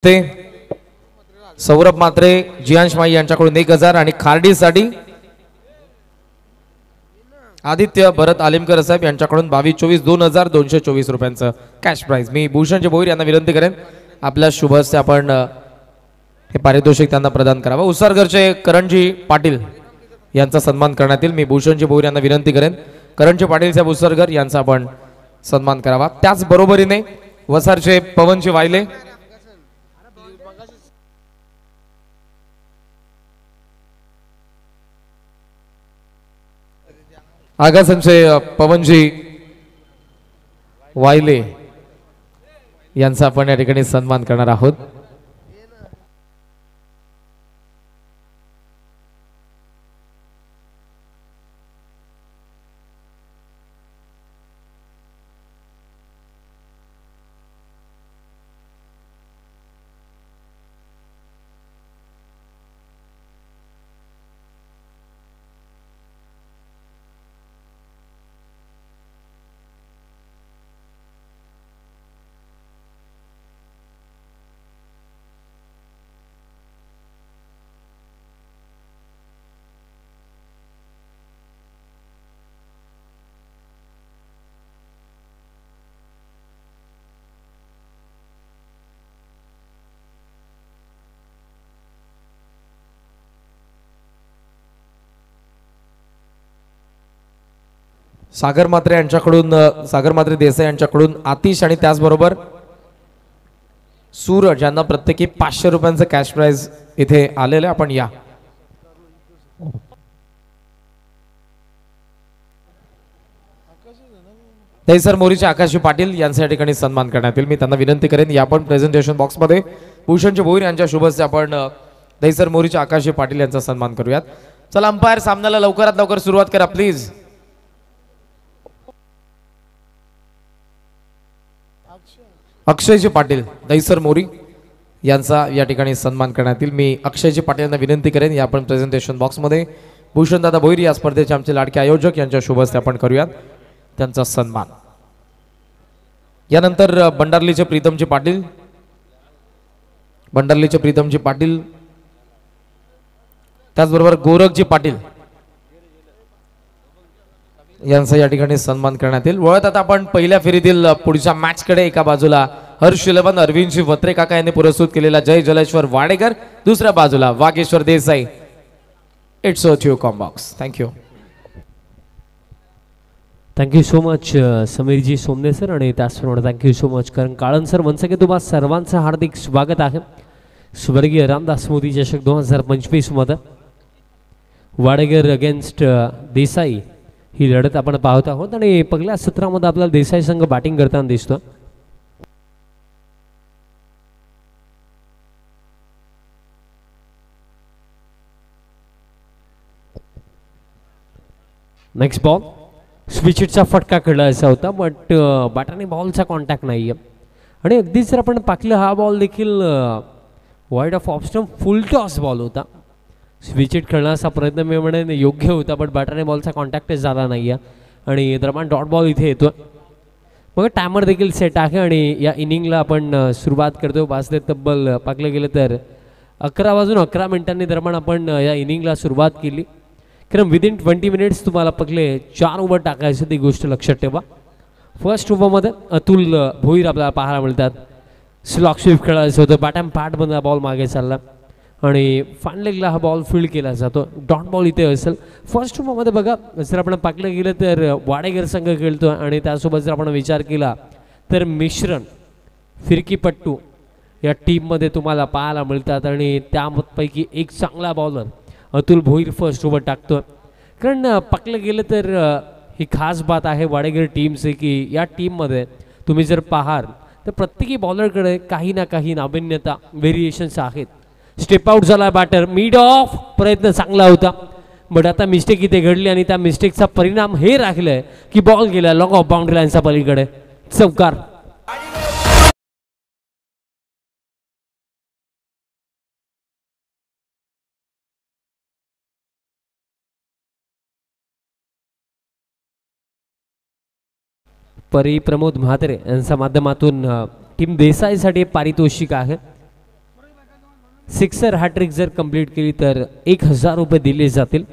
ते सौरभ मात्रे जियांश माई यांच्याकडून 1000 आणि खार्डीसाठी आदित्य भरत आलिमकर साहेब यांच्याकडून 22-24 2224 रुपयांचं कॅश प्राइज। मी भूषणजी भोईर यांना विनंती करेन आपल्या शुभ हस्ते आपण हे पारितोषिक त्यांना प्रदान करावं। उसरगरचे करणजी पाटील यांचा सन्मान करण्यात येईल। मी भूषणजी भोईर यांना विनंती करेन करणजी पाटील साहेब उसरगर यांचा आपण सन्मान करावा। त्याच बरोबरीने वसारचे पवनजी वायले आगासनचे पवनजी वायले यांचा आपण या ठिकाणी सन्मान करणार आहोत। सागर मात्रे यांच्याकडून सागर मात्रे देसाई यांच्याकडून आतिश आणि त्याचबरोबर सूरज यांना प्रत्येकी 500 रुपयांचं कॅश प्राइज इथे आलेलं आहे। आपण या दहीसर मोरीचे आकाशी पाटील यांच्या ठिकाणी सन्मान करण्यात येईल। मी त्यांना विनंती करेन या पण प्रेझेंटेशन बॉक्स मध्ये भूषणजी भोईर यांच्या शुभ हस्ते आपण दहीसर मोरीचे आकाशी पाटील यांचा सन्मान करूयात। चला अंपायर सामन्याला लवकरात लवकर सुरुवात करा प्लीज। अक्षयजी पाटील दहीसर मोरी यांचा या ठिकाणी सन्मान करण्यात येईल। मी अक्षयजी पाटील यांना विनंती करेन या आपण प्रेझेंटेशन बॉक्स मध्ये भूषणदादा भोईर या स्पर्धेचे आमचे लाडके आयोजक यांच्या शुभ हस्ते आपण करूयात त्यांचा सन्मान। यानंतर बंडारलीचे प्रीतमजी पाटील त्याचबरोबर गोरखजी पाटील यांचा या ठिकाणी सन्मान करण्यात येईल। वळत आता आपण पहिल्या फेरीतील पुढच्या मॅच कडे। एका बाजूला हर्ष 11 अरविंदजी वत्रे काका यांनी पुरस्कृत केलेला जय जलेश्वर वाडेकर, दुसऱ्या बाजूला वागेश्वर देसाई। इट्स अ ट्यू कॉम्बॉक्स। Thank you so much Sameerji Somne sir आणि त्याचप्रमाणे thank you so much Karan Kalan sir. Once again तुम्हा सर्वांचं हार्दिक स्वागत आहे। स्वर्गीय रामदास मोदी चषक 2025 मध्ये वाडेकर अगेन्स्ट देसाई ही लढत आपण पाहत आहोत आणि पहिल्या सत्रामध्ये आपल्याला देसाई संघ बॅटिंग करताना दिसतो। नेक्स्ट बॉल स्विचचा फटका खेळायचा होता बट बॅटाने बॉलचा कॉन्टॅक्ट नाहीये आणि अगदीच जर आपण पाहिलं हा बॉल देखील wide of option full toss ball होता। स्विचिट खेळण्याचा प्रयत्न मी म्हणेन योग्य होता बट बॅटाने बॉलचा कॉन्टॅक्टच झाला नाही आणि दरम्यान डॉट बॉल इथे येतो। मग टायमर देखील सेट आहे आणि या इनिंगला आपण सुरुवात करतो। वाजले तब्बल पाकलं गेलं तर 11 वाजून 11 मिनिटांनी दरम्यान आपण या इनिंगला सुरुवात केली। कारण विदिन 20 मिनिट्स तुम्हाला पकले 4 ओव्हर टाकायचं ती गोष्ट लक्षात ठेवा। फर्स्ट ओव्हरमध्ये अतुल भोईर आपल्याला पाहायला मिळतात। स्लॉक स्वीप खेळायचं होतं, बॅटम पॅडमधला बॉल मागे चालला आणि फानलेगला हा बॉल फील्ड केला जातो। डॉट बॉल इथे असेल। फर्स्ट ओव्हरमध्ये बघा जर आपण पाकलं गेलं तर वाडेकर संघ खेळतो आणि त्यासोबत जर आपण विचार केला तर मिश्रण फिरकीपट्टू या टीममध्ये तुम्हाला पाहायला मिळतात आणि त्यापैकी एक चांगला bowler Atul Bhoir first over टाकतो। कारण पाकलं गेलं तर ही खास बात आहे वाडेकर टीमचे की या टीममध्ये तुम्ही जर पाहाल तर प्रत्येकी बॉलरकडे काही ना काही नाविन्यता व्हेरिएशन्स आहेत। स्टेप आउट झाला बॅटर, मिड ऑफ प्रयत्न चांगला होता बट आता मिस्टेक इथे घडली आणि त्या मिस्टेकचा परिणाम हे राखलाय की बॉल गेला लॉंग ऑफ बाउंड्री लाईनच्या पलीकडे। चौकार परी प्रमोद म्हात्रे यांच्या माध्यमातून टीम देसाईसाठी पारितोषिक आहे। सिक्सर हॅट्रिक जर कंप्लीट केली तर 1000 रुपये दिले जातील.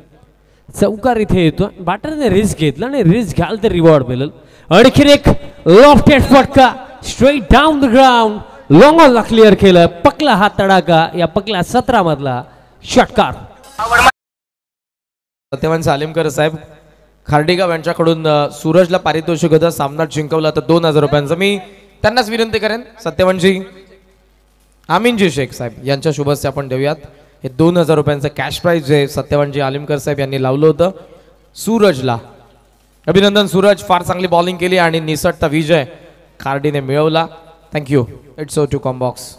चौकार इथे येतो. बॅटरने रिस्क घेतला आणि रिस्क घ्याल तर रिवॉर्ड मिळेल. आणखीन एक लॉफ्टेड फटका straight down the ground. Long ऑनला क्लिअर केलं. पकला हा तडाका या पकला 17 मधला षटकार. सत्यवान सालेमकर साहेब खार्डीगाव यांच्याकडून सूरजला पारितोषिक होतं. सामना जिंकवला तर 2000 रुपयांचं. मी त्यांनाच विनंती करेन सत्यवानजी आमीनजी शेख साहेब यांच्या शुभस्य आपण देऊयात. हे 2000 रुपयांचं कॅश प्राइज जे सत्यवानजी आलिमकर साहेब यांनी लावलं होतं सूरजला. अभिनंदन सूरज, फार चांगली बॉलिंग केली आणि निसटता विजय खार्डीने मिळवला. थँक्यू. इट्स ओ टू कॉम्बॉक्स.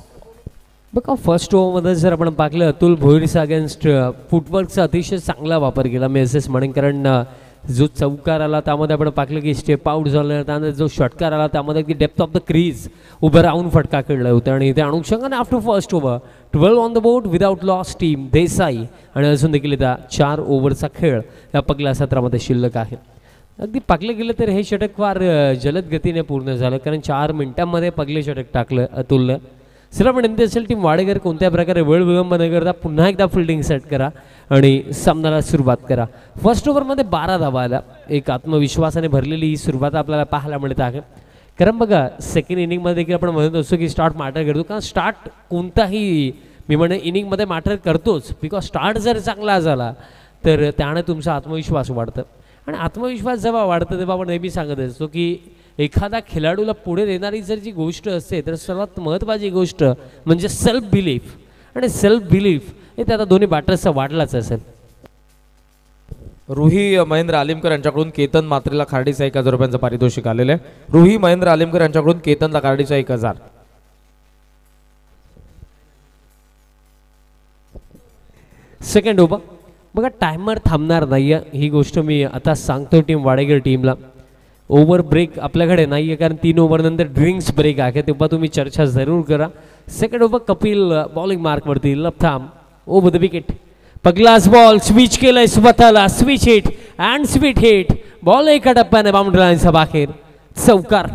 बघा फर्स्ट ओव्हरमध्ये जर आपण पाहिलं अतुल भोईरचा अगेन्स्ट फुटवर्कचा अतिशय चांगला वापर केला मी असेच म्हणेन. कारण जो चौकार आला त्यामध्ये आपण पाहिलं की स्टेप आउट झालं. त्यानंतर जो षटकार आला त्यामध्ये की डेप्थ ऑफ द क्रीज उभं राहून फटका खेळला होता. आणि त्या अनुषंगाने after first over 12 on the board without loss team Desai. आणि अजून देखील त्या 4 ओव्हरचा खेळ या पहिल्या सत्रामध्ये शिल्लक आहे. अगदी पाकलं गेलं तर हे षटक फार जलद गतीने पूर्ण झालं. कारण 4 मिनिटांमध्ये पगले षटक टाकलं अतुलनं. चला पण एमपी असेल टीम वाडेकर कोणत्या प्रकारे वेळ विलंब न करता पुन्हा एकदा फिल्डिंग सेट करा आणि सामन्याला सुरुवात करा. फर्स्ट ओव्हरमध्ये 12 धावा आल्या. एक आत्मविश्वासाने भरलेली ही सुरुवात आपल्याला पाहायला मिळत आहे. कारण बघा सेकंड इनिंगमध्ये देखील आपण म्हणत असतो की स्टार्ट मॅटर करतो. कारण स्टार्ट कोणताही मी म्हणे इनिंगमध्ये मॅटर करतोच. बिकॉज स्टार्ट जर चांगला झाला तर त्याने तुमचा आत्मविश्वास वाढतं. आणि आत्मविश्वास जेव्हा वाढतं तेव्हा आपण नेहमी सांगत असतो की एखादा खेळाडूला पुढे देणारी जर जी गोष्ट असते तर सर्वात महत्त्वाची गोष्ट म्हणजे सेल्फ बिलीफ. आणि सेल्फ बिलीफ हे त्या दोन्ही बॅटर्सचा वाढलाच असेल. रुही महेंद्र आलिमकर यांच्याकडून केतन मात्रेला खार्डीचा 1000 रुपयांचं पारितोषिक आलेलं आहे. रुही महेंद्र आलिमकर यांच्याकडून केतनला खार्डीचा 1000. सेकंड ओव्हर बघा टायमर थांबणार नाही आहे ही गोष्ट मी आता सांगतो टीम वाडेकर टीमला. ओव्हर ब्रेक आपल्याकडे नाही आहे कारण 3 ओव्हरनंतर ड्रिंक्स ब्रेक आहे तेव्हा तुम्ही चर्चा जरूर करा. सेकंड ओव्हर कपिल बॉलिंग मार्कवरती लपथाम ओव्हर द विकेट. पगलास बॉल स्विच केलंय स्वतःला. Switch hit and sweet hit. Ball एका टप्प्याने बाउंड्री लाईनच्या बाहेर. चौकार.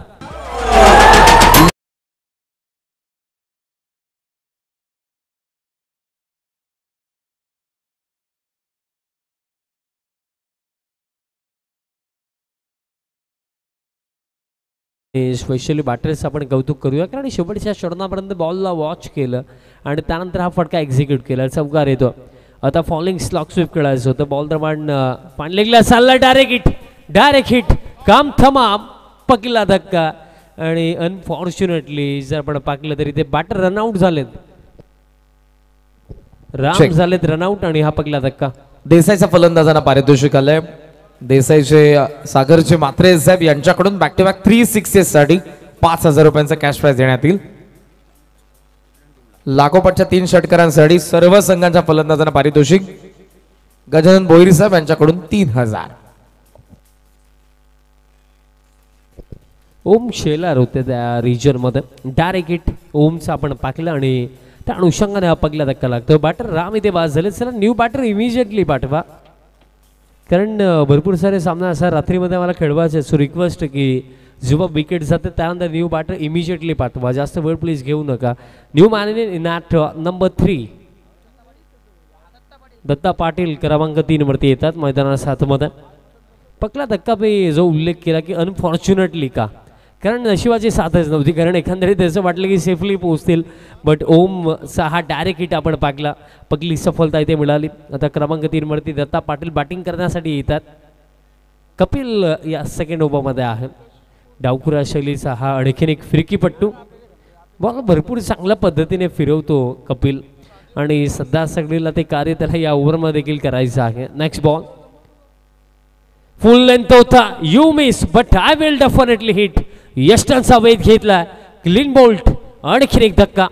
स्पेशली बॅटर्स आपण कौतुक करूया कारण शेवटच्या षटकापर्यंत बॉलला वॉच केलं आणि त्यानंतर हा फटका एक्झिक्यूट केला. चौकार येतो. आता फॉलिंग स्लॉक स्वीप खेळायचं होतं. बॉल दरम्यान पाणलेगला चालला डायरेक्ट हिट काम थमाम. पकला धक्का आणि अनफॉर्च्युनेटली जर आपण पाकलं तरी ते बॅटर रनआउट झालेत. रनआउट आणि हा पकला धक्का. देसाईचा फलंदाजांना पारितोषिक आलंय. देसाईचे सागरचे मात्रे साहेब यांच्याकडून बॅक टू बॅक 3 साठी 5000 रुपयांचा कॅश प्राइज देण्यात येईल. लागोपाठच्या 3 षटकारांसाठी सर्व संघांच्या फलंदाजांना पारितोषिक. गजानन भोईर साहेब यांच्याकडून 3000. ओम शेलार होते त्या रिजनमध्ये. डायरेक्ट हिट ओमचं आपण पाकलं आणि त्या अनुषंगाने हा पगला धक्का लागतो. बॅटर राम इथे बाद झाले. चला न्यू बॅटर इमिजिएटली पाठवा कारण भरपूर सारे सामना असा रात्रीमध्ये मला खेळवायचे. सो रिक्वेस्ट की जेव्हा विकेट जाते त्यानंतर न्यू बॅटर इमिजिएटली पाठवा. जास्त वेळ प्लीज घेऊ नका. New man in at number 3 Datta Patil क्रमांक 3 वरती येतात मैदाना 7 मध्ये. पकला धक्का पे जो उल्लेख केला की अनफॉर्च्युनेटली का कारण नशिबाची साथच नव्हती. कारण एकंदरीत त्याचं वाटलं की सेफली पोहोचतील बट ओमचा हा डायरेक्ट हिट आपण पाकला. पगली सफलता इथे मिळाली. आता क्रमांक 3 वरती दत्ता पाटील बॅटिंग करण्यासाठी येतात. कपिल या सेकंड ओव्हरमध्ये आहे. डावखुरा शैलीचा हा आणखीन एक फिरकीपट्टू. बॉल भरपूर चांगल्या पद्धतीने फिरवतो कपिल आणि सध्या सगळीला ते कार्य त्याला या ओव्हरमध्ये देखील करायचं आहे. नेक्स्ट बॉल फुल लेंथ होता. You miss but I will definitely hit. यष्टांचा वेध घेतला. Clean bowled. आणखीन एक धक्का.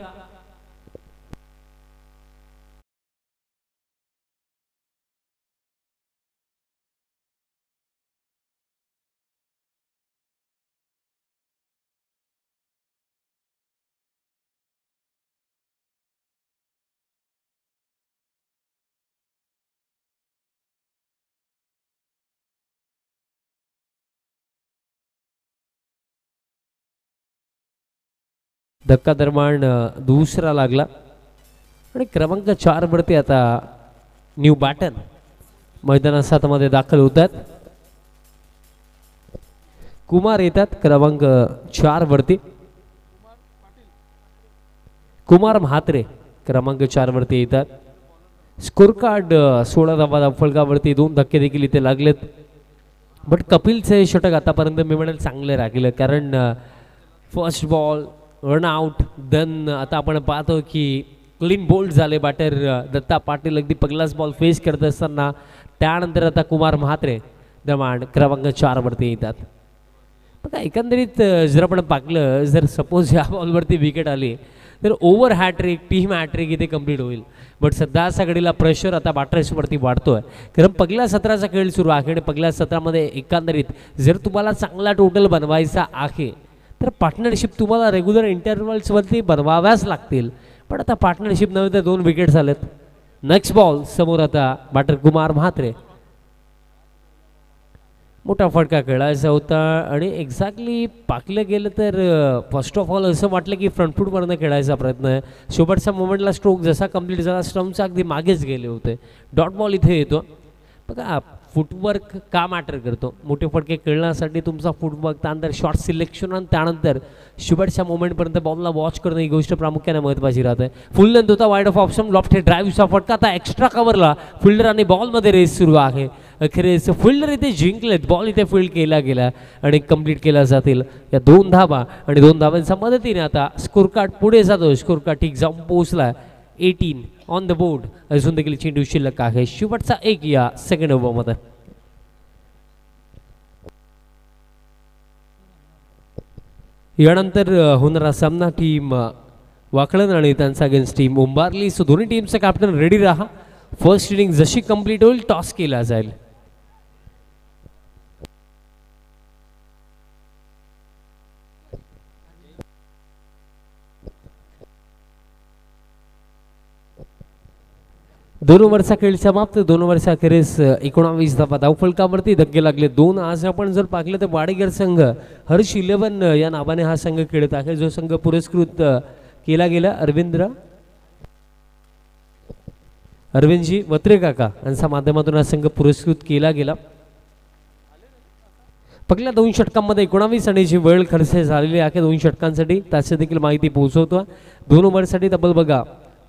धक्का दरम्यान दुसरा लागला. आणि क्रमांक 4 वरती आता न्यू बॅटन मैदानात मध्ये दाखल होतात. कुमार येतात क्रमांक 4 वरती. कुमार म्हात्रे क्रमांक 4 वरती येतात. स्कोर कार्ड 16 धावा फलकावरती 2 धक्के देखील इथे लागलेत. बट कपिलचे षटक आतापर्यंत मी म्हणेल चांगले राहिलं, कारण first ball run out, then आता आपण पाहतो की क्लीन बोल्ड झाले बॅटर दत्ता पाटील अगदी पहिलाच बॉल फेस करत असताना. त्यानंतर आता कुमार म्हात्रे दरम्यान क्रमांक 4 वरती येतात. बघा एकंदरीत जर आपण पाहिलं, जर सपोज या बॉलवरती विकेट आली तर ओव्हर हॅट्रिक, टीम हॅट्रिक इथे कंप्लीट होईल. बट सध्या सगळीला प्रेशर आता बॅटर्सवरती वाढतोय, कारण पहिल्या सत्राचा खेळ सुरू आहे आणि पहिल्या सत्रामध्ये एकंदरीत जर तुम्हाला चांगला टोटल बनवायचा आहे तर पार्टनरशिप तुम्हाला रेग्युलर इंटरव्हल्सवरती बनवाव्याच लागतील. पण आता पार्टनरशिप नव्हे तर 2 विकेट्स आलेत. नेक्स्ट बॉल समोर आता बॅटर कुमार म्हात्रे. मोठा फटका खेळायचा होता आणि एक्झॅक्टली पाकलं गेलं तर फर्स्ट ऑफ ऑल असं वाटलं की फ्रंट फूटवरनं खेळायचा प्रयत्न आहे. शेवटच्या मोमेंटला स्ट्रोक जसा कंप्लीट झाला स्टम्पच्या अगदी मागेच गेले होते. डॉट बॉल इथे येतो. बघा फुटवर्क का मॅटर करतो. मोठे फटके खेळण्यासाठी तुमचा फुटवर्क, त्यानंतर शॉर्ट सिलेक्शन आणि त्यानंतर शेवटच्या मोमेंटपर्यंत बॉलला वॉच करणं ही गोष्ट प्रामुख्याने महत्त्वाची राहते. फुल लेंथ होता, वाईड ऑफ ऑप्शन, लॉफ्ट हे ड्राईव्हचा फटका. आता एक्स्ट्रा कव्हरला फिल्डर आणि बॉलमध्ये रेस सुरू आहे. अखेरीस फिल्डर इथे जिंकलेत. बॉल इथे फील्ड केला गेला आणि कंप्लीट केला जातील या 2 धावा आणि 2 धावांच्या मदतीने आता स्कोर कार्ड पुढे जातो. स्कोर कार्ड ठीक जाऊन पोहोचला 18 ऑन द बोर्ड. अजून देखील चेंडू शिल्लक आहे. शेवटचा 1 या सेकंड ओव्हरमध्ये. यानंतर होणारा सामना टीम वाकळण आणि त्यांचा अगेन्स्ट टीम उंबारली. सो दोन्ही टीमचा कॅप्टन रेडी राहा. फर्स्ट इनिंग जशी कंप्लीट होईल टॉस केला जाईल. दोन ओव्हरचा खेळ समाप्त. 2 ओव्हरच्या अखेरीस 19 धावा धावफलकावरती धक्के लागले 2. आज आपण जर पाहिलं तर वाडेकर संघ हर्ष 11 या नावाने हा संघ खेळत आहे, जो संघ पुरस्कृत केला गेला. अरविंदजी वत्रे काका यांच्या माध्यमातून हा संघ पुरस्कृत केला गेला. पहिल्या 2 षटकांमध्ये 19 रनांची वेळ खर्च झालेली आहे 2 षटकांसाठी. त्याची देखील माहिती पोहोचवतो. 2 ओव्हरसाठी तब्बल बघा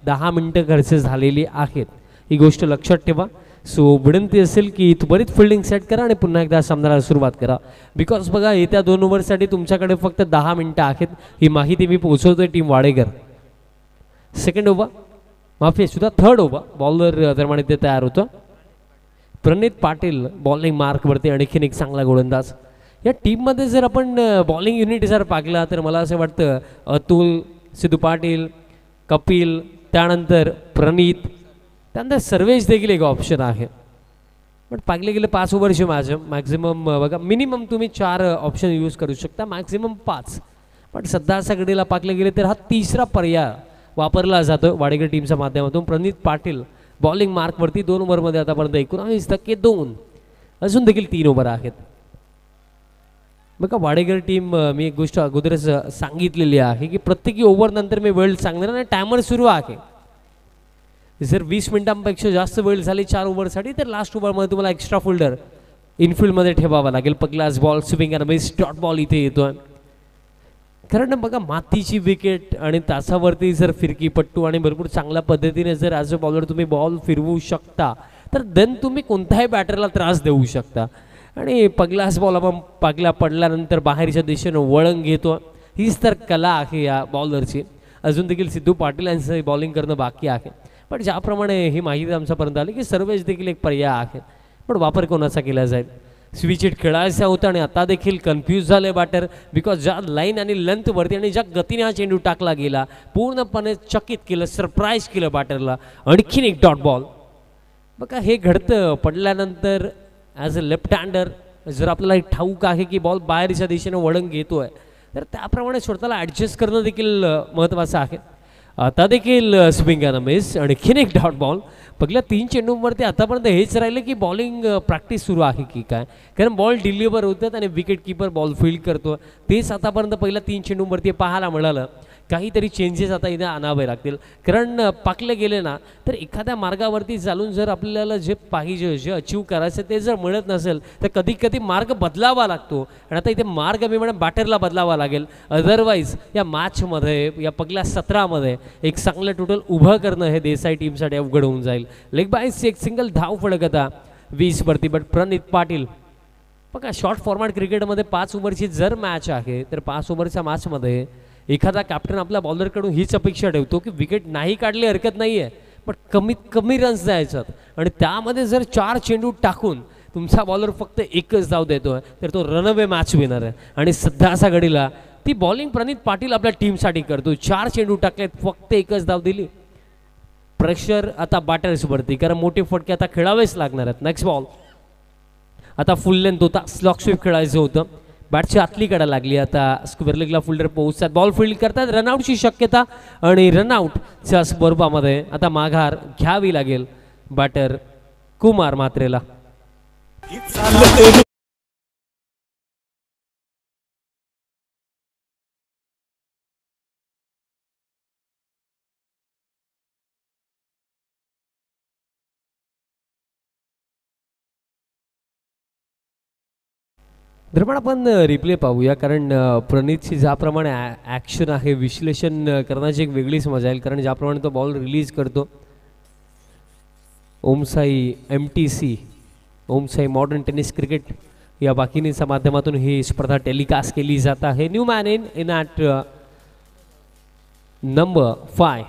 10 मिनिटं खर्च झालेली आहेत. ही गोष्ट लक्षात ठेवा. सो विनंती असेल की त्वरित फिल्डिंग सेट करा आणि पुन्हा एकदा सामन्याला सुरुवात करा. बिकॉज बघा येत्या 2 ओव्हरसाठी तुमच्याकडे फक्त 10 मिनिटं आहेत. ही माहिती मी पोहोचवतोय टीम वाडेकर. सेकंड ओव्हर माफी सुद्धा थर्ड ओव्हर बॉलर दरम्यान इथे तयार होतो. प्रणित पाटील बॉलिंग मार्कवरती आणखीन एक चांगला गोलंदाज. या टीममध्ये जर आपण बॉलिंग युनिट जर पाहिला तर मला असं वाटतं अतुल, सिद्धू पाटील, कपिल, त्यानंतर प्रणित, त्यानंतर सर्वेश देखील एक ऑप्शन आहे. पण पाहिले गेले 5 ओव्हरचे मॅक्झिमम बघा मिनिमम तुम्ही 4 ऑप्शन यूज करू शकता, मॅक्झिमम 5. पण सध्या सगळीला पाकले गेले तर हा 3रा पर्याय वापरला जातो वाडेकर टीमच्या माध्यमातून. प्रणित पाटील बॉलिंग मार्कवरती 2 ओव्हरमध्ये आतापर्यंत 19% अजून देखील 3 ओव्हर आहेत. बघा वाडेकर टीम मी एक गोष्ट अगोदरच सांगितलेली आहे की प्रत्येकी ओव्हर नंतर मी वेळ सांगणार आणि टायमर सुरू आहे. जर 20 मिनिटांपेक्षा जास्त वेळ झाली 4 ओव्हरसाठी तर लास्ट ओव्हरमध्ये तुम्हाला एक्स्ट्रा फोल्डर इनफिल्डमध्ये ठेवावा लागेल. पहिलाच बॉल स्विंग आणि मिस डॉट बॉल इथे येतोय. कारण बघा मातीची विकेट आणि तासावरती जर फिरकी पट्टू आणि भरपूर चांगल्या पद्धतीने जर ॲज अ बॉलर तुम्ही बॉल फिरवू शकता तर देन तुम्ही कोणत्याही बॅटरला त्रास देऊ शकता. आणि पहिलाच बॉल आपण पागला पडल्यानंतर बाहेरच्या दिशेनं वळण घेतो. हीच तर कला आहे या बॉलरची. अजून देखील सिद्धू पाटील यांचं बॉलिंग करणं बाकी आहे. पण ज्याप्रमाणे ही माहिती आमच्यापर्यंत आली की सर्वेच देखील एक पर्याय आहे. पण वापर कोणाचा केला जाईल. स्विच हिट खेळायचा होता आणि आता देखील कन्फ्यूज झाले बॅटर. बिकॉज ज्या लाईन आणि लेंथवरती आणि ज्या गतीने हा चेंडू टाकला गेला पूर्णपणे चकित केलं, सरप्राईज केलं बॅटरला. आणखीन एक डॉट बॉल. बघा हे घडतं पडल्यानंतर ॲज अ लेफ्ट हँडर जर आपल्याला ठाऊक आहे की बॉल बाहेरच्या दिशेनं वळण घेतोय तर त्याप्रमाणे स्वतःला ॲडजस्ट करणं देखील महत्त्वाचं आहे. आता देखील स्विंग अँड मिस आणखीन एक डॉट बॉल. पहिल्या 3 चेंडूंवरती आतापर्यंत हेच राहिलं की बॉलिंग प्रॅक्टिस सुरू आहे की काय, कारण बॉल डिलिव्हर होतात आणि विकेट किपर बॉल फील्ड करतो. तेच आतापर्यंत पहिल्या 3 चेंडूंवरती पाहायला मिळालं. काहीतरी चेंजेस आता इथे आणावे लागतील. कारण पाकले गेले ना तर एखाद्या मार्गावरती चालून जर आपल्याला जे पाहिजे जे अचीव करायचं ते जर मिळत नसेल तर कधी कधी मार्ग बदलावा लागतो. आणि आता इथे मार्ग मी म्हणून बॅटरला बदलावा लागेल. अदरवाईज या मॅचमध्ये या पहिल्या सत्रामध्ये एक चांगलं टोटल उभं करणं हे देसाई टीमसाठी अवघड होऊन जाईल. लेग बायची एक सिंगल धाव फलक आता 20 वरती. बट प्रणित पाटील बघा शॉर्ट फॉर्मॅट क्रिकेटमध्ये 5 ओव्हरची जर मॅच आहे तर 5 ओव्हरच्या मॅचमध्ये एखादा कॅप्टन आपल्या बॉलरकडून हीच अपेक्षा ठेवतो की विकेट नाही काढली हरकत नाही आहे पण कमीत कमी रन्स द्यायच्यात. आणि त्यामध्ये जर 4 चेंडू टाकून तुमचा बॉलर फक्त एकच धाव देतोय तर तो रनअवे मॅच विनर आहे. आणि सध्या असा घडीला ती बॉलिंग प्रणित पाटील आपल्या टीमसाठी करतो. 4 चेंडू टाकलेत फक्त एकच धाव दिली. प्रेशर आता बॅटर्सवरती कारण मोठे फटके आता खेळावेच लागणार आहेत. नेक्स्ट बॉल आता फुल लेंथ होता स्लॉक स्वीप खेळायचं होतं. बॅटची आतली कडा लागली. आता स्क्वेअर लेगला फिल्डर पोहोचतात बॉल फील्ड करतात रनआउटची शक्यता आणि रनआउटच्या स्वरूपामध्ये आता माघार घ्यावी लागेल बॅटर कुमार म्हात्रेला. दरम्यान आपण रिप्ले पाहूया कारण प्रणितची ज्याप्रमाणे ॲक्शन आहे विश्लेषण करण्याची एक वेगळीच मजा येईल. कारण ज्याप्रमाणे तो बॉल रिलीज करतो Om Sai MTC Om Sai modern tennis cricket या वाहिनीच्या माध्यमातून ही स्पर्धा टेलिकास्ट केली जात आहे. New man in at number 5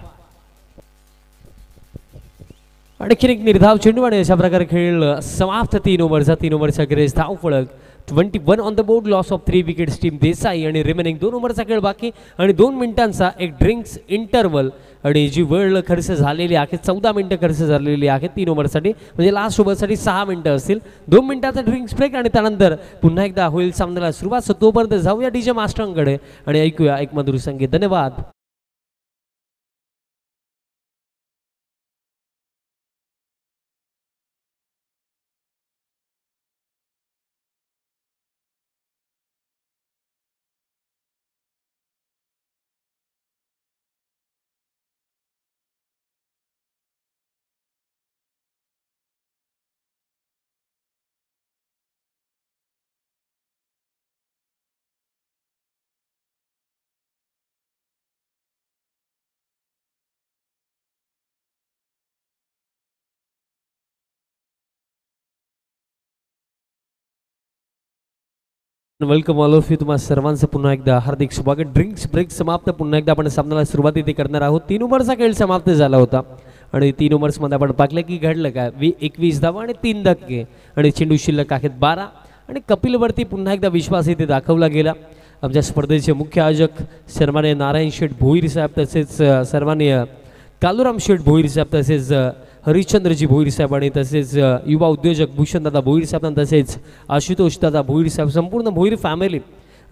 आणखीन एक निर्धाव चेंडू आणि अशा प्रकारे खेळ समाप्त. 3 ओव्हरचा ग्रेस धाव फलक 21 on the board. Loss of 3 wickets team Desai आणि रिमेनिंग 2 ओव्हरचा खेळ बाकी आणि 2 मिनिटांचा एक ड्रिंक्स इंटरवल. आणि जी वेळ खर्च झालेली आहे 14 मिनिटं खर्च झालेली आहे 3 ओव्हरसाठी म्हणजे लास्ट ओव्हरसाठी 6 मिनिटं असतील. 2 मिनिटाचा ड्रिंक्स ब्रेक आणि त्यानंतर पुन्हा एकदा होईल सामन्याला सुरुवात. तोपर्यंत जाऊया DJ मास्टरांकडे आणि ऐकूया एक मधुर संगीत. धन्यवाद. Welcome all of you. तुम्हा सर्वांचं पुन्हा एकदा हार्दिक स्वागत. ड्रिंक्स ब्रेक समाप्त. पुन्हा एकदा आपण सामन्याला सुरुवात इथे करणार आहोत. 3 ओव्हरचा खेळ समाप्त झाला होता आणि 3 ओव्हर्समध्ये आपण पाहिलं की घडलं काय 21 धावा आणि 3 धक्के आणि चेंडू शिल्लक आहेत 12. आणि कपिलवरती पुन्हा एकदा विश्वास इथे दाखवला गेला. आमच्या स्पर्धेचे मुख्य आयोजक सर्वांनी नारायण शेठ भोईर साहेब तसेच सर्वांनी कालूराम शेठ भोईर साहेब तसेच हरिश्चंद्रजी भोईर साहेब आणि तसेच युवा उद्योजक भूषणदादा भोईर साहेब तसेच आशुतोषदादा भोईर साहेब संपूर्ण भोईर फॅमिली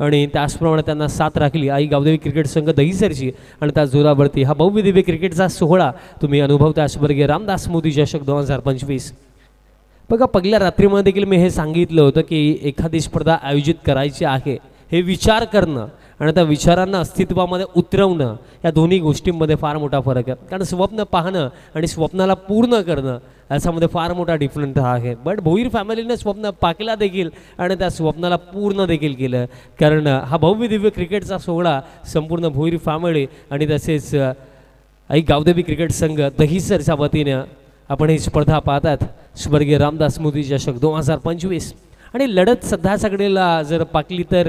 आणि त्याचप्रमाणे त्यांना साथ राखली आई गावदेवी क्रिकेट संघ दहिसरची. आणि त्या जोरावरती हा भव्य दिव्य क्रिकेटचा सोहळा तुम्ही अनुभवता. स्वर्गीय रामदास मोदी चषक 2025. बघा पहिल्या रात्रीमध्ये देखील मी हे सांगितलं होतं की एखादी स्पर्धा आयोजित करायची आहे हे विचार करणं आणि त्या विचारांना अस्तित्वामध्ये उतरवणं या दोन्ही गोष्टींमध्ये फार मोठा फरक आहे. कारण स्वप्न पाहणं आणि स्वप्नाला पूर्ण करणं याच्यामध्ये फार मोठा डिफरंट आहे. बट भोईर फॅमिलीने स्वप्न पाकला देखील आणि त्या स्वप्नाला पूर्ण देखील केलं. कारण हा भव्य दिव्य क्रिकेटचा सोहळा संपूर्ण भोईर फॅमिली आणि तसेच आई गावदेवी क्रिकेट संघ दहिसरच्या वतीने आपण ही स्पर्धा पाहतात. स्वर्गीय रामदास मोदी चषक 2025. आणि लढत सध्याच्याकडेला जर पाकली तर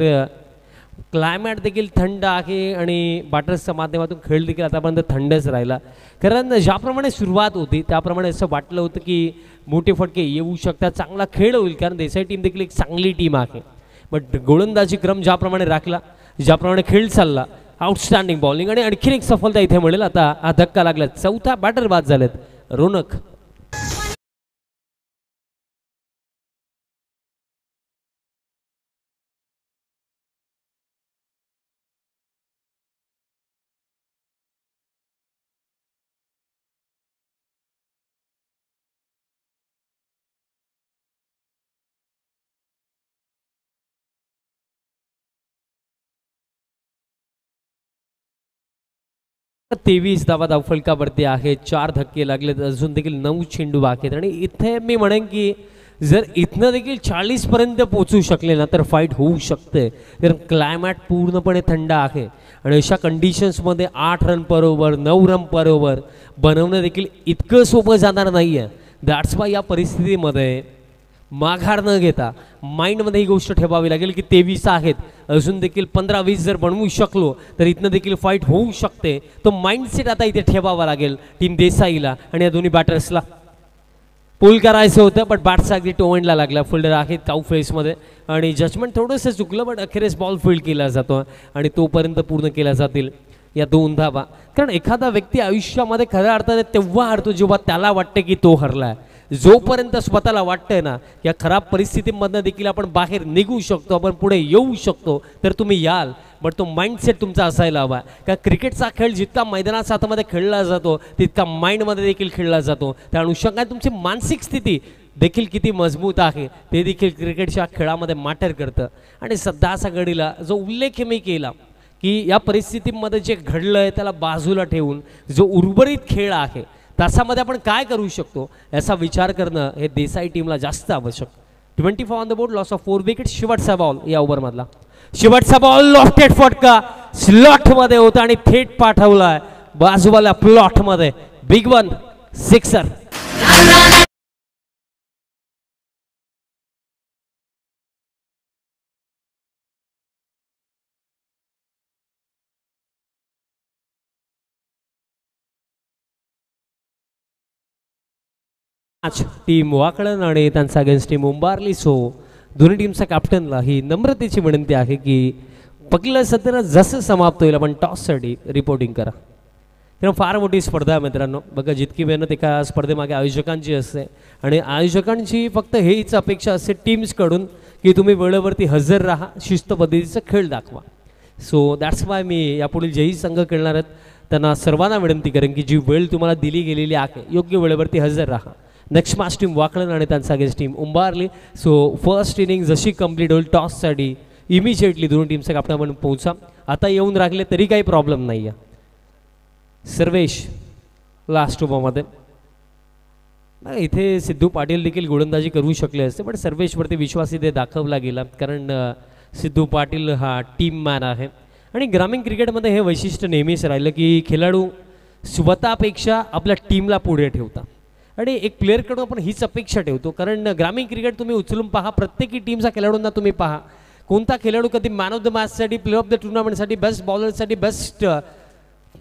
क्लायमॅट देखील थंड आहे आणि बॅटर्सच्या माध्यमातून खेळ देखील आतापर्यंत थंडच राहिला. कारण ज्याप्रमाणे सुरुवात होती त्याप्रमाणे असं वाटलं होतं की मोठे फटके येऊ शकतात चांगला खेळ होईल कारण देसाई टीम देखील एक चांगली टीम आहे. बट गोलंदाजी क्रम ज्याप्रमाणे राखला ज्याप्रमाणे खेळ चालला आउटस्टँडिंग बॉलिंग आणि आणखीन एक सफलता इथे मिळेल. आता हा धक्का लागला 4था बॅटर बाद झालेत रोनक. 23 धावा धावफलकावरती आहे, 4 धक्के लागलेत, अजून देखील 9 चेंडू बाकी आहेत. आणि इथे मी म्हणेन की जर इथनं देखील 40 पर्यंत पोहोचू शकले ना तर फाईट होऊ शकते, कारण क्लायमॅट पूर्णपणे थंड आहे आणि अशा कंडिशन्समध्ये 8 रन पर ओव्हर 9 रन पर ओव्हर बनवणं देखील इतकं सोपं जाणार नाही आहे. दॅट्स वाय या परिस्थितीमध्ये माघार न घेता माइंडमध्ये ही गोष्ट ठेवावी लागेल की 23 आहेत, अजून देखील 15-20 जर बनवू शकलो तर इथनं देखील फाईट होऊ शकते. तो माइंडसेट आता इथे ठेवावा लागेल टीम देसाईला आणि या दोन्ही बॅटर्सला. पुल करायचं होतं बट बॅट्स अगदी टोवणला लागला. फिल्डर आहेत काऊ फेसमध्ये आणि जजमेंट थोडंसं चुकलं बट अखेरीस बॉल फील्ड केला जातो आणि तोपर्यंत पूर्ण केल्या जातील या 2 धावा. कारण एखादा व्यक्ती आयुष्यामध्ये खऱ्या अर्थाने तेव्हा हरतो जेव्हा त्याला वाटते की तो हरलाय. जोपर्यंत स्वतःला वाटतंय ना या खराब परिस्थितीमधनं देखील आपण बाहेर निघू शकतो, आपण पुढे येऊ शकतो, तर तुम्ही याल. बट तो माइंडसेट तुमचा असायला हवा. का क्रिकेटचा खेळ जितका मैदानाच्या आतमध्ये खेळला जातो तितका माइंडमध्ये देखील खेळला जातो. त्या अनुषंगाने तुमची मानसिक स्थिती देखील किती मजबूत आहे ते देखील क्रिकेटच्या खेळामध्ये मॅटर करतं. आणि सध्याचा घडीला जो उल्लेख मी केला की या परिस्थितीमध्ये जे घडलं आहे त्याला बाजूला ठेवून जो उर्वरित खेळ आहे त्याच्यामध्ये आपण काय करू शकतो याचा विचार करणं हे देसाई टीमला जास्त आवश्यक. 24 on the board, loss of 4 wicket. शेवटचा बॉल या ओव्हरमधला, शेवटचा बॉल लॉफ्टेड फटका स्लॉटमध्ये होता आणि थेट पाठवलाय बाजूवाल्या प्लॉटमध्ये. Big one sixer. Team Wakalan आणि त्यांचा अगेन्स्ट टीम उंबारली. सो दोन्ही टीमच्या कॅप्टनला ही नम्रतेची विनंती आहे की पहिलं सत्र जसं समाप्त होईल आपण टॉससाठी रिपोर्टिंग करा. कारण फार मोठी स्पर्धा आहे मित्रांनो. बघा जितकी मेहनत एका स्पर्धेमागे आयोजकांची असते आणि आयोजकांची फक्त हेच अपेक्षा असते टीम्सकडून की तुम्ही वेळेवरती हजर राहा, शिस्त पद्धतीचा खेळ दाखवा. सो दॅट्स वाय मी यापुढील जेही संघ खेळणार आहेत त्यांना सर्वांना विनंती करेन की जी वेळ तुम्हाला दिली गेलेली आहे योग्य वेळेवरती हजर राहा. नेक्स्ट मॅच टीम वाकळण आणि त्यांचा against team Umbarli. So first inning जशी कंप्लीट होईल टॉससाठी इमिजिएटली दोन्ही टीमचा कॅप्टन आपण पोहोचा. आता येऊन राखले तरी काही प्रॉब्लेम नाही आहे. सर्वेश लास्ट ओव्हरमध्ये इथे सिद्धू पाटील देखील गोलंदाजी करू शकले असते पण सर्वेशवरती विश्वास इथे दाखवला गेला कारण सिद्धू पाटील हा टीम मॅन आहे. आणि ग्रामीण क्रिकेटमध्ये हे वैशिष्ट्य नेहमीच राहिलं की खेळाडू स्वतःपेक्षा आपल्या टीमला पुढे ठेवतात आणि एक प्लेअरकडून आपण हीच अपेक्षा ठेवतो. कारण ग्रामीण क्रिकेट तुम्ही उचलून पहा, प्रत्येकी टीमचा खेळाडूंना तुम्ही पहा, कोणता खेळाडू कधी मॅन ऑफ द मॅचसाठी, प्लेअर ऑफ द टुर्नामेंटसाठी, बेस्ट बॉलरसाठी, बेस्ट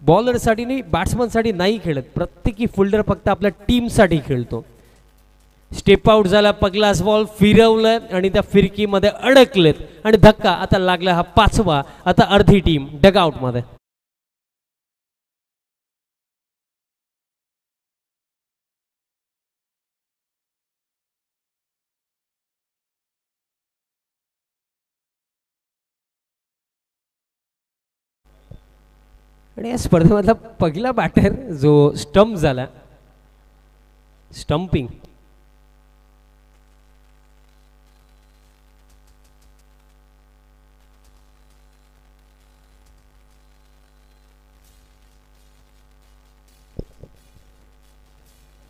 बॉलरसाठी नाही, बॅट्समनसाठी नाही खेळत. प्रत्येकी फिल्डर फक्त आपल्या टीमसाठी खेळतो. स्टेप आउट झाला, पगलास बॉल फिरवलं आणि त्या फिरकीमध्ये अडकलेत आणि धक्का आता लागला हा 5वा. आता अर्धी टीम डगआउटमध्ये. आणि या स्पर्धेमधला पहिला बॅटर जो स्टंप झाला, स्टंपिंग,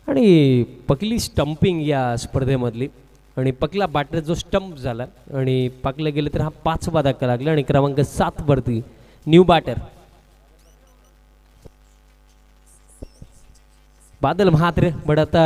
आणि पहिली स्टंपिंग या स्पर्धेमधली आणि पहिला बॅटर जो स्टंप झाला आणि पाकलं गेलं तर हा 5वा धक्का लागला आणि क्रमांक 7 वरती new batter Badal Mhatre. But आता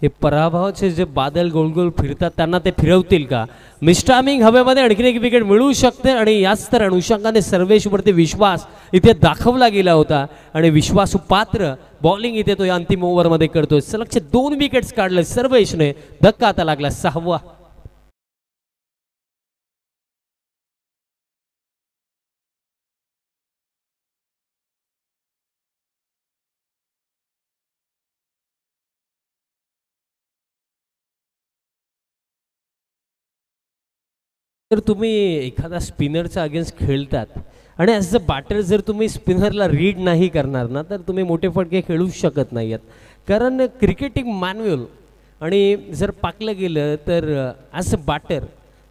हे पराभवाचे जे बादल गोल गोल फिरतात त्यांना ते फिरवतील का? मिस्टामिंग हवेमध्ये आणखीन एक विकेट मिळू शकते आणि याच तर अनुषंगाने सर्वेशवरती विश्वास इथे दाखवला गेला होता आणि विश्वासू पात्र बॉलिंग इथे तो या अंतिम ओव्हरमध्ये करतोय. सलगचे 2 विकेट्स काढले सर्वेशने. धक्का आता लागला 6वा. जर तुम्ही एखादा स्पिनरच्या अगेन्स्ट खेळतात आणि ॲज अ बॅटर जर तुम्ही स्पिनरला रीड नाही करणार ना तर तुम्ही मोठे फटके खेळू शकत नाही आहेत. कारण क्रिकेटिंग मॅन्युअल आणि जर पाकलं गेलं तर ॲज अ बॅटर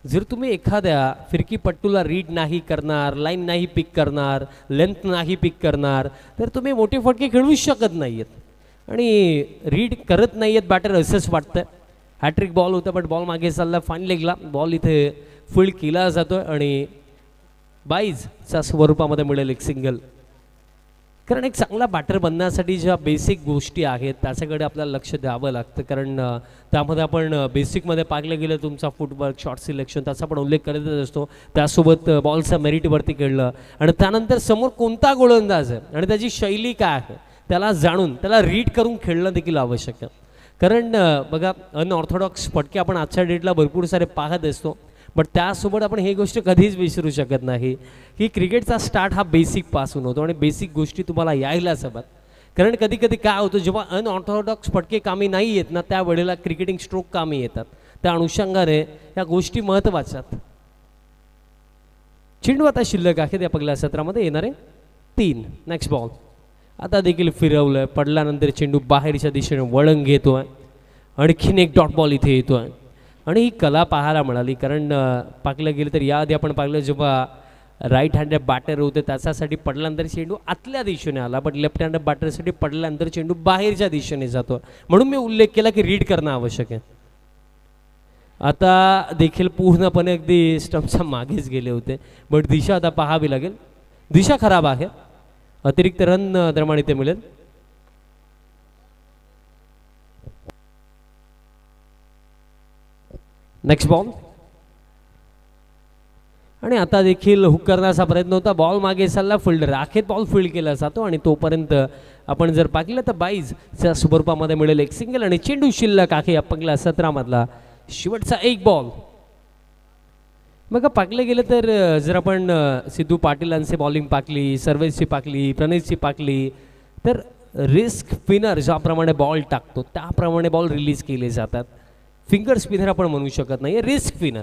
जर तुम्ही एखाद्या फिरकीपट्टूला रीड नाही करणार, लाईन नाही पिक करणार, लेंथ नाही पिक करणार, तर तुम्ही मोठे फटके खेळूच शकत नाही आहेत. आणि रीड करत नाही आहेत बॅटर असंच वाटतं. हॅट्रिक बॉल होता बट बॉल मागे चालला, फाईन लेगला बॉल इथे फील्ड केला जातो आणि बाईजच्या स्वरूपामध्ये मिळेल एक सिंगल. कारण एक चांगला बॅटर बनण्यासाठी ज्या बेसिक गोष्टी आहेत त्याच्याकडे आपल्याला लक्ष द्यावं लागतं. कारण त्यामध्ये आपण बेसिकमध्ये पाहिलं गेलं तुमचा फुटवर्क, शॉट सिलेक्शन त्याचा पण उल्लेख करतच असतो. त्यासोबत बॉलच्या मेरिटवरती खेळलं आणि त्यानंतर समोर कोणता गोलंदाज आहे आणि त्याची शैली काय आहे त्याला जाणून त्याला रीड करून खेळणं देखील आवश्यक आहे. कारण बघा अनऑर्थोडॉक्स फटके आपण आजच्या डेटला भरपूर सारे पाहत असतो. बट त्यासोबत आपण ही गोष्ट कधीच विसरू शकत नाही की क्रिकेटचा स्टार्ट हा बेसिकपासून होतो आणि बेसिक गोष्टी तुम्हाला यायलाच हव्यात. कारण कधी कधी काय होतं जेव्हा अनऑर्थोडॉक्स फटके कामी नाही येत ना त्यावेळेला क्रिकेटिंग स्ट्रोक कामी येतात. त्या अनुषंगाने या गोष्टी महत्त्वाच्या. चेंडू आता शिल्लक आहे त्या पहिल्या सत्रामध्ये येणारे 3. नेक्स्ट बॉल आता देखील फिरवलं, पडल्यानंतर चेंडू बाहेरच्या दिशेने वळण घेतोय. आणखीन एक डॉट बॉल इथे येतोय आणि ही कला पाहायला मिळाली. कारण पाहिलं गेलं तर याआधी आपण पाहिलं जेव्हा राईट हँडेड बॅटर होते त्याच्यासाठी पडल्यानंतर चेंडू आतल्या दिशेने आला, बट लेफ्ट हँडेड बॅटरसाठी पडल्यानंतर चेंडू बाहेरच्या दिशेने जातो. म्हणून मी उल्लेख केला की रीड करणं आवश्यक आहे. आता देखील पूर्णपणे अगदी स्टंपच्या मागेच गेले होते, बट दिशा आता पाहावी लागेल. दिशा खराब आहे, अतिरिक्त रन दरम्यान इथे मिळेल. नेक्स्ट बॉल आणि आता देखील हुक करण्याचा प्रयत्न होता. बॉल मागे चालला, फिल्डर राखेत बॉल फील्ड केला जातो आणि तोपर्यंत आपण जर पाहिलं तर बाईजच्या स्वरूपामध्ये मिळेल एक सिंगल आणि चेंडू शिल्लक आहे या पहिल्या सत्रामधला शेवटचा एक बॉल. बघा पाकलं गेलं तर जर आपण सिद्धू पाटीलांची बॉलिंग पाकली, सर्वेसची पाकली, प्रणीतची पाकली तर रिस्क स्पिनर ज्याप्रमाणे बॉल टाकतो त्याप्रमाणे बॉल रिलीज केले जातात. फिंगर स्पिनर आपण म्हणू शकत नाही, risk spinner.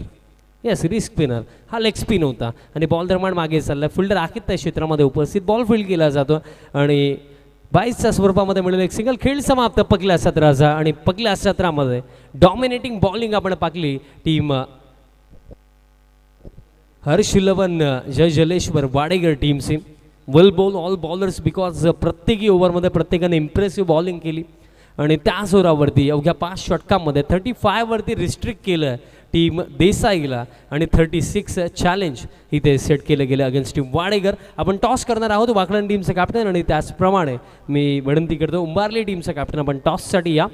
Yes, risk spinner हा लेग स्पिन होता आणि बॉल दरम्यान मागे चालला, फिल्डर आहेत त्या क्षेत्रामध्ये उपस्थित, बॉल फील्ड केला जातो आणि 22च्या स्वरूपामध्ये मिळेल एक सिंगल. खेळ समाप्त पहिल्या सत्राचा आणि पहिल्या सत्रामध्ये डॉमिनेटिंग बॉलिंग आपण पाकली टीम हर्ष लवन जय जलेश्वर वाडेकर टीमची. वेल बॉल ऑल बॉलर्स बिकॉज प्रत्येकी ओव्हरमध्ये प्रत्येकाने इम्प्रेसिव्ह बॉलिंग केली आणि त्या जोरावरती अवघ्या 5 षटकांमध्ये 35 वरती रिस्ट्रिक्ट केलं टीम देसाईला आणि 36 चॅलेंज इथे सेट केलं गेलं अगेन्स्ट टीम वाडेकर. आपण टॉस करणार आहोत वाकलन टीमचं कॅप्टन आणि त्याचप्रमाणे मी विनंती करतो उंबारली टीमचं कॅप्टन आपण टॉससाठी या.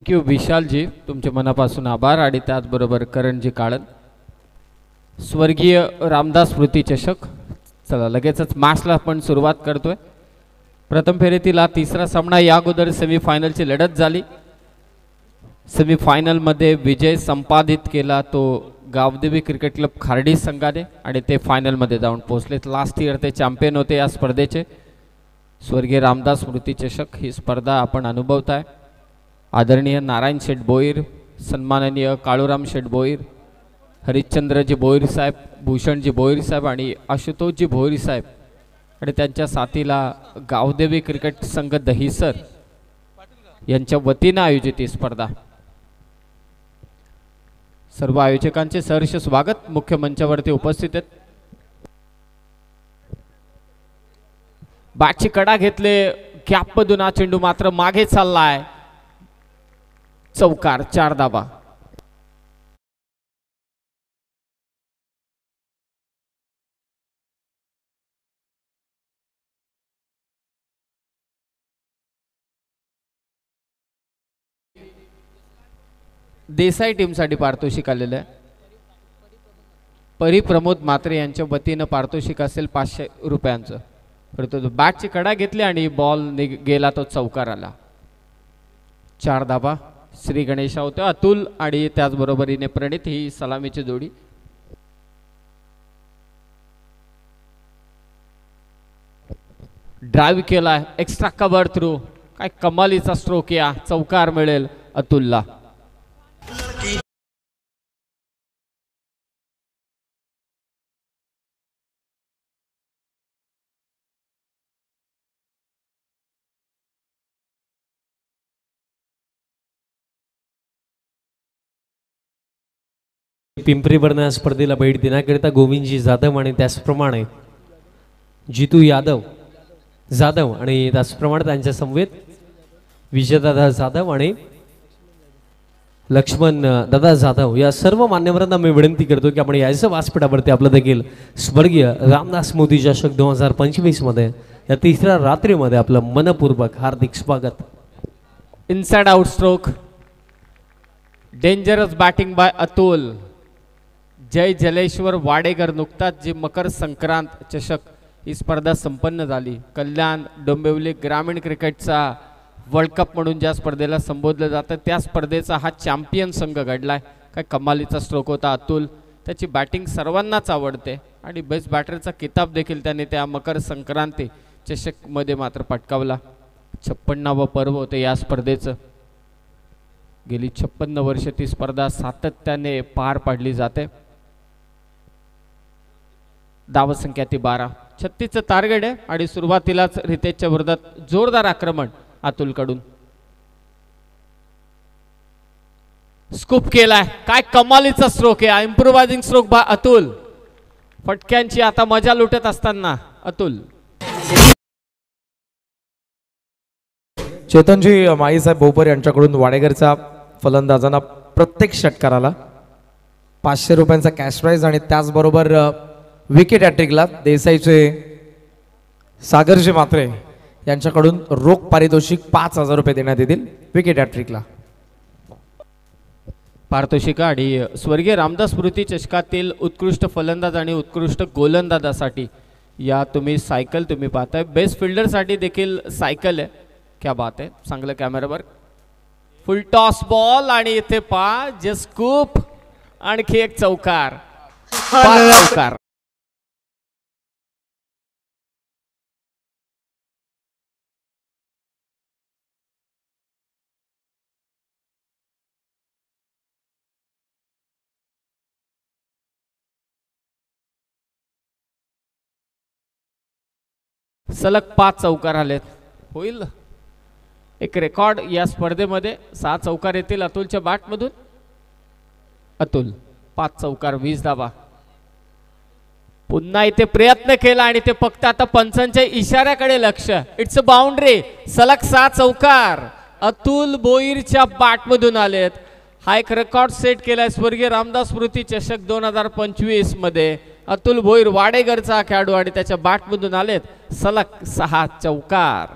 थँक्यू विशालजी, तुमचे मनापासून आभार. आणि त्याचबरोबर करणजी काळन, स्वर्गीय रामदास स्मृती चषक. चला लगेचच मॅचला आपण सुरुवात करतोय. प्रथम फेरीतील हा तिसरा सामना. या अगोदर सेमीफायनलची लढत झाली. सेमीफायनलमध्ये विजय संपादित केला तो गावदेवी क्रिकेट क्लब खार्डी संघाने आणि ते फायनलमध्ये जाऊन पोहोचलेत. लास्ट इयर ते चॅम्पियन होते या स्पर्धेचे. स्वर्गीय रामदास स्मृती चषक ही स्पर्धा आपण अनुभवताय. आदरणीय नारायण शेठ भोईर, सन्माननीय काळूराम शेठ भोईर, हरिश्चंद्रजी भोईर साहेब, भूषणजी भोईर साहेब आणि आशुतोषजी भोईर साहेब आणि त्यांच्या साथीला गावदेवी क्रिकेट संघ दहिसर यांच्या वतीनं आयोजित ही स्पर्धा. सर्व आयोजकांचे सहर्ष स्वागत. मुख्य मंचावरती उपस्थित आहेत. बॅटची कडा घेतले, गॅपमधून हा चेंडू मात्र मागे चाललाय. चौकार, 4 धावा. देसाई टीमसाठी पारितोषिक आलेलं आहे. परिप्रमोद मात्रे यांच्या वतीनं पारितोषिक असेल 500 रुपयांचं. परंतु बॅटची कडा घेतली आणि बॉल गेला, तो चौकार आला. 4 धावा. श्री गणेशा होते, अतुल आणि त्याचबरोबरीने प्रणित ही सलामीची जोडी. ड्राईव्ह केला, एक्स्ट्रा कव्हर थ्रू. काय कमालीचा स्ट्रोक, या चौकार मिळेल अतुलला. पिंपरी बर्णा स्पर्धेला भेट देण्याकरिता गोविंदजी जाधव आणि त्याचप्रमाणे जितू जाधव आणि त्याचप्रमाणे त्यांच्या समवेत विजयदादा जाधव आणि लक्ष्मण दादा जाधव या सर्व मान्यवरांना मी विनंती करतो की आपण यायचं व्यासपीठावरती आपलं देखील स्वर्गीय रामदास मोदी चषक 2025 मध्ये या तिसऱ्या रात्रीमध्ये आपलं मनपूर्वक हार्दिक स्वागत. Inside out stroke. Dangerous batting by Atul. जय जलेश्वर वाडेकर. नुकताच जी मकर संक्रांत चषक ही स्पर्धा संपन्न झाली. कल्याण डोंबिवली ग्रामीण क्रिकेटचा वर्ल्ड कप म्हणून ज्या स्पर्धेला संबोधलं जातं त्या स्पर्धेचा हा चॅम्पियन संघ घडलाय. काय कमालीचा स्ट्रोक होता अतुल. त्याची बॅटिंग सर्वांनाच आवडते आणि बेस्ट बॅटरचा किताब देखील त्याने त्या मकर संक्रांती चषकमध्ये मात्र पटकावला. 56वा पर्व होते या स्पर्धेचं. गेली 56 वर्ष ती स्पर्धा सातत्याने पार पाडली जाते. धावसंख्या ती 12. 36चं टार्गेट आहे आणि सुरुवातीलाच रितेशच्या विरोधात जोरदार आक्रमण अतुल कडून. स्कूप केलाय. काय कमालीचा स्ट्रोक आहे. इम्प्रोवायझिंग स्ट्रोक बा अतुल. फटक्यांची आता मजा लुटत असताना अतुल. चेतनजी माईसाहेब भोपर यांच्याकडून वाडेकरचा फलंदाजांना प्रत्येक षटकाराला 500 रुपयांचा कॅश प्राइज आणि त्याचबरोबर विकेट हॅट्रिकला देसाईचे सागरजी मात्रे यांच्याकडून रोख पारितोषिक 5000 रुपये देण्यात येतील विकेट हॅट्रिकला. पारितोषिक आणि स्वर्गीय रामदास स्मृती चषकातील उत्कृष्ट फलंदाज आणि उत्कृष्ट गोलंदाजासाठी या तुम्ही सायकल तुम्ही पाहताय. बेस्ट फिल्डरसाठी देखील सायकल आहे. क्या बात आहे. चांगलं कॅमेरावर. फुल टॉस बॉल आणि इथे जे स्कूप. आणखी एक चौकार. चौकार. सलग 5 चौकार आलेत. होईल एक रेकॉर्ड या स्पर्धेमध्ये. 6 चौकार येतील अतुलच्या बॅटमधून. अतुल 5 चौकार 20 धावा. पुन्हा इथे प्रयत्न केला आणि ते फक्त आता पंचांच्या इशाऱ्याकडे लक्ष. It's a boundary. सलग 6 चौकार अतुल भोईरच्या बॅटमधून आलेत. हा एक रेकॉर्ड सेट केलाय स्वर्गीय रामदास स्मृती चषक 2025 मध्ये. अतुल भोईर वाडेकरचा खेळाडू आणि त्याच्या बॅटमधून आलेत सलग 6 चौकार.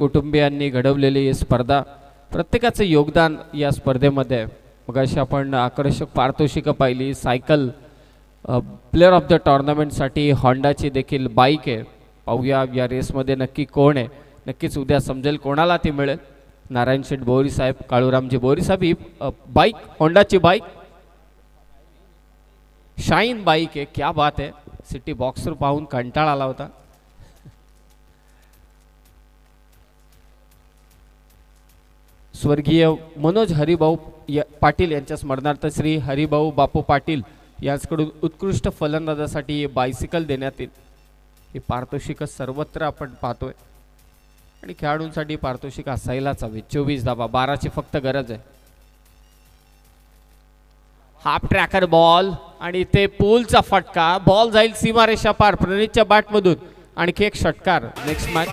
कुटुंबियांनी घडवलेली ही स्पर्धा, प्रत्येकाचं योगदान या स्पर्धेमध्ये. मग अशी आपण आकर्षक पारितोषिकं पाहिली. सायकल प्लेअर ऑफ द टॉर्नामेंटसाठी होंडाची देखील बाईक आहे. पाहूया या रेसमध्ये नक्की कोण आहे. नक्कीच उद्या समजेल कोणाला ती मिळेल. नारायण शेठ बोरी साहेब, काळूरामजी बोरी साहेब. ही बाईक होंडाची बाईक शाईन बाईक आहे. क्या बात आहे. सिटी बॉक्सर पाहून कंटाळा आला होता. स्वर्गीय मनोज हरिभाऊ पाटील यांच्या स्मरणार्थ श्री हरिभाऊ बापू पाटील यांच्याकडून उत्कृष्ट फलंदाजासाठी बायसिकल देण्यात येईल. ही पारितोषिक सर्वत्र आपण पाहतोय आणि खेळाडूंसाठी पारितोषिक असायलाच हवे. 24 धावा, 12ची फक्त गरज आहे. हाफ ट्रॅकर बॉल आणि ते पूलचा फटका. बॉल जाईल सीमारेषा पार. प्रणितच्या बॅटमधून आणखी एक षटकार. Next match.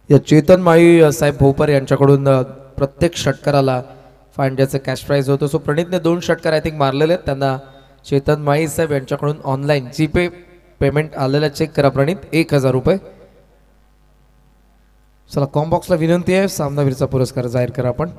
या चेतन माळी साहेब भोपर यांच्याकडून प्रत्येक षटकाराला 500चं कॅश प्राइज होतं. सो प्रणितने 2 षटकार आय थिंक मारलेले आहेत. त्यांना चेतन माळी साहेब यांच्याकडून ऑनलाईन जीपे पेमेंट आलेला चेक करा. प्रणित 1000 रुपये. चला कॉम्बॉक्सला विनंती आहे, सामनावीरचा पुरस्कार जाहीर करा आपण.